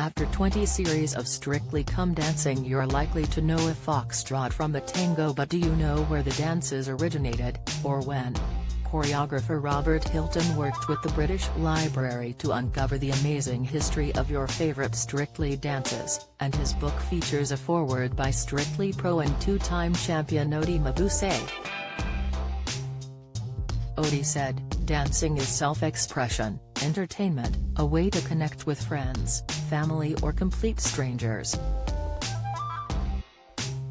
After 20 series of Strictly Come Dancing, you're likely to know a foxtrot from a tango, but do you know where the dances originated, or when? Choreographer Robert Hilton worked with the British Library to uncover the amazing history of your favorite Strictly dances, and his book features a foreword by Strictly Pro and two-time champion Odi Mabuse. Odi said, "Dancing is self-expression, entertainment, a way to connect with friends, family or complete strangers.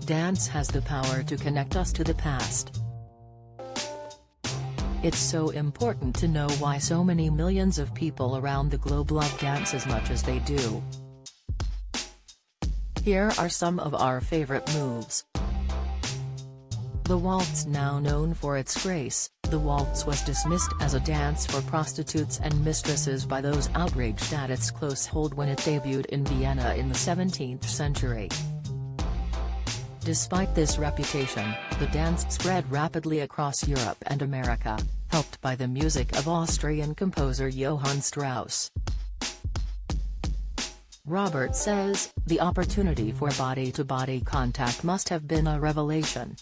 Dance has the power to connect us to the past. It's so important to know why so many millions of people around the globe love dance as much as they do. Here are some of our favorite moves." The waltz. Now known for its grace, the waltz was dismissed as a dance for prostitutes and mistresses by those outraged at its close hold when it debuted in Vienna in the 17th century. Despite this reputation, the dance spread rapidly across Europe and America, helped by the music of Austrian composer Johann Strauss. Robert says, "The opportunity for body-to-body contact must have been a revelation.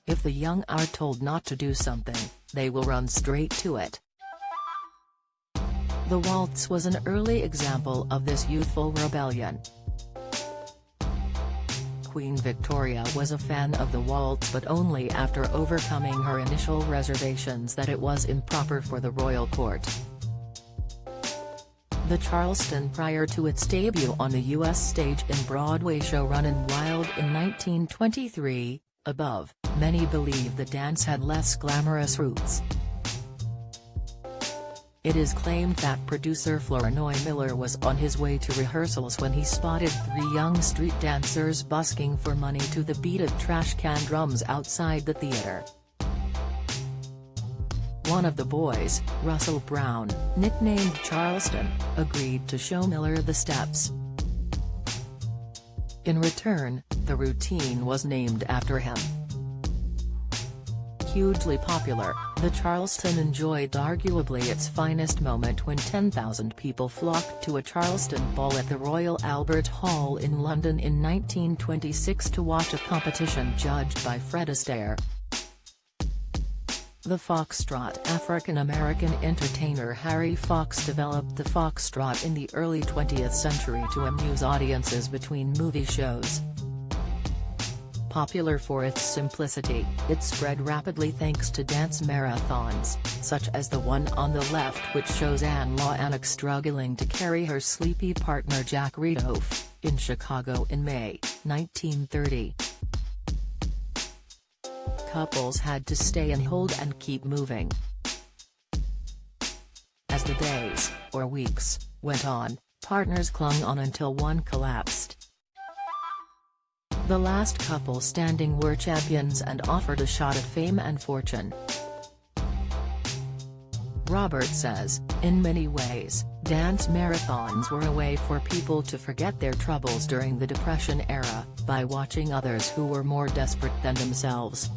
If the young are told not to do something, they will run straight to it." The waltz was an early example of this youthful rebellion. Queen Victoria was a fan of the waltz, but only after overcoming her initial reservations that it was improper for the royal court. The Charleston, prior to its debut on the U.S. stage in Broadway show Runnin' Wild in 1923, above, many believe the dance had less glamorous roots. It is claimed that producer Flournoy Miller was on his way to rehearsals when he spotted three young street dancers busking for money to the beat of trash can drums outside the theater. One of the boys, Russell Brown, nicknamed Charleston, agreed to show Miller the steps. In return, the routine was named after him. Hugely popular, the Charleston enjoyed arguably its finest moment when 10,000 people flocked to a Charleston ball at the Royal Albert Hall in London in 1926 to watch a competition judged by Fred Astaire. The foxtrot. African-American entertainer Harry Fox developed the foxtrot in the early 20th century to amuse audiences between movie shows. Popular for its simplicity, it spread rapidly thanks to dance marathons, such as the one on the left, which shows Anne Loanic struggling to carry her sleepy partner Jack Ritoff, in Chicago in May, 1930. Couples had to stay and hold and keep moving. As the days, or weeks, went on, partners clung on until one collapsed. The last couple standing were champions and offered a shot at fame and fortune. Robert says, "In many ways, dance marathons were a way for people to forget their troubles during the Depression era, by watching others who were more desperate than themselves."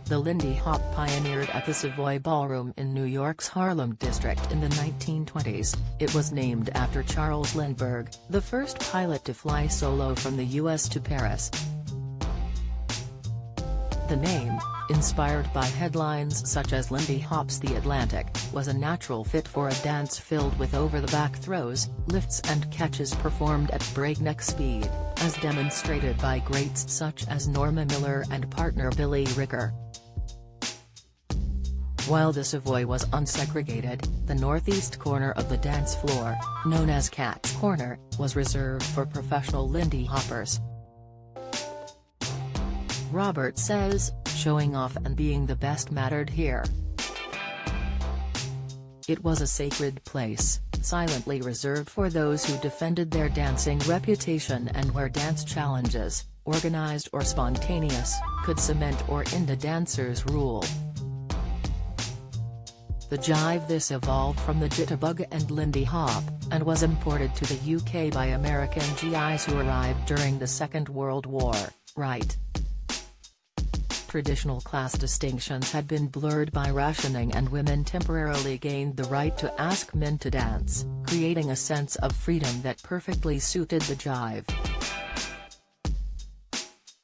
The Lindy Hop pioneered at the Savoy Ballroom in New York's Harlem district in the 1920s. It was named after Charles Lindbergh, the first pilot to fly solo from the U.S. to Paris. The name, inspired by headlines such as Lindy Hop's The Atlantic, was a natural fit for a dance filled with over-the-back throws, lifts and catches performed at breakneck speed, as demonstrated by greats such as Norma Miller and partner Billy Ricker. While the Savoy was unsegregated, the northeast corner of the dance floor, known as Cat's Corner, was reserved for professional Lindy Hoppers. Robert says, "Showing off and being the best mattered here. It was a sacred place, silently reserved for those who defended their dancing reputation and where dance challenges, organized or spontaneous, could cement or end a dancer's rule." The jive. This evolved from the jitterbug and Lindy Hop, and was imported to the UK by American GIs who arrived during the Second World War, right? Traditional class distinctions had been blurred by rationing, and women temporarily gained the right to ask men to dance, creating a sense of freedom that perfectly suited the jive.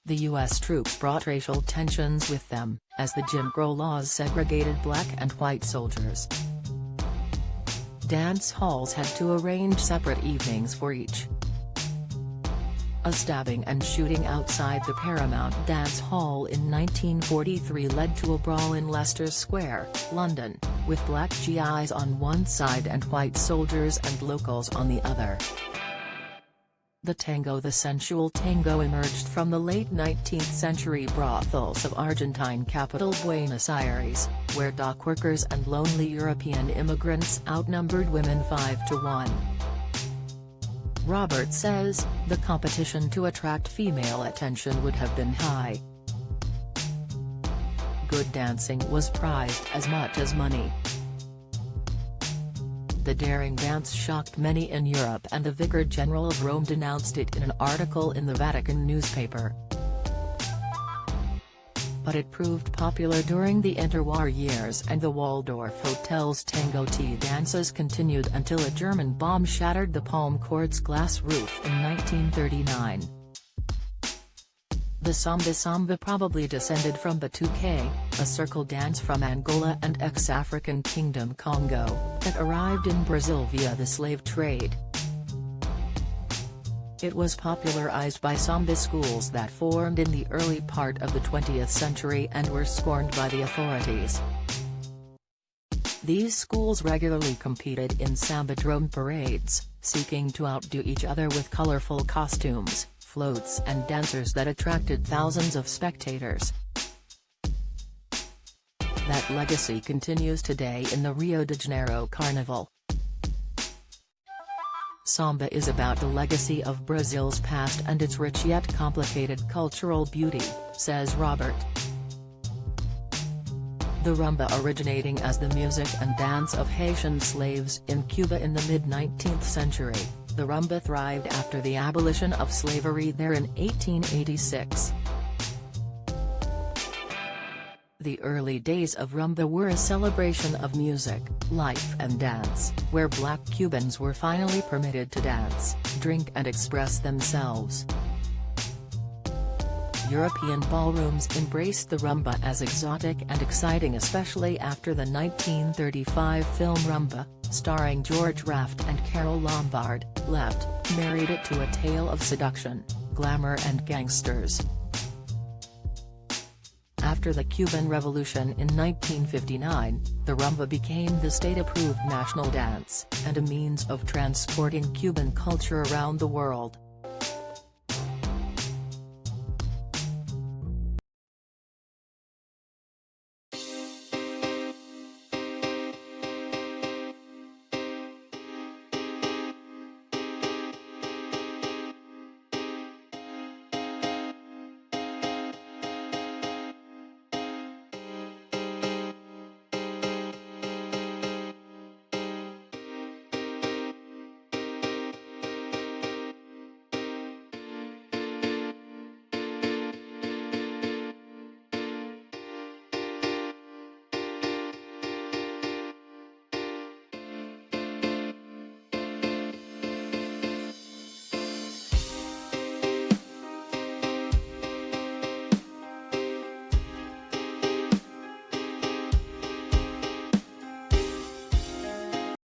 The U.S. troops brought racial tensions with them, as the Jim Crow laws segregated black and white soldiers. Dance halls had to arrange separate evenings for each. A stabbing and shooting outside the Paramount Dance Hall in 1943 led to a brawl in Leicester Square, London, with black GIs on one side and white soldiers and locals on the other. The sensual tango emerged from the late 19th century brothels of Argentine capital Buenos Aires, where dock workers and lonely European immigrants outnumbered women 5-1. Robert says, the competition to attract female attention would have been high. Good dancing was prized as much as money. The daring dance shocked many in Europe, and the Vicar General of Rome denounced it in an article in the Vatican newspaper. But it proved popular during the interwar years, and the Waldorf Hotel's tango tea dances continued until a German bomb shattered the Palm Court's glass roof in 1939. The samba probably descended from the Tuque, a circle dance from Angola and ex-African kingdom Congo, that arrived in Brazil via the slave trade. It was popularized by samba schools that formed in the early part of the 20th century and were scorned by the authorities. These schools regularly competed in sambadrome parades, seeking to outdo each other with colorful costumes, floats and dancers that attracted thousands of spectators. That legacy continues today in the Rio de Janeiro Carnival. Samba is about the legacy of Brazil's past and its rich yet complicated cultural beauty, says Robert. The rumba originating as the music and dance of Haitian slaves in Cuba in the mid-19th century, the rumba thrived after the abolition of slavery there in 1886. The early days of rumba were a celebration of music, life and dance, where black Cubans were finally permitted to dance, drink and express themselves. European ballrooms embraced the rumba as exotic and exciting, especially after the 1935 film Rumba, starring George Raft and Carole Lombard, married it to a tale of seduction, glamour and gangsters. After the Cuban Revolution in 1959, the rumba became the state-approved national dance, and a means of transporting Cuban culture around the world.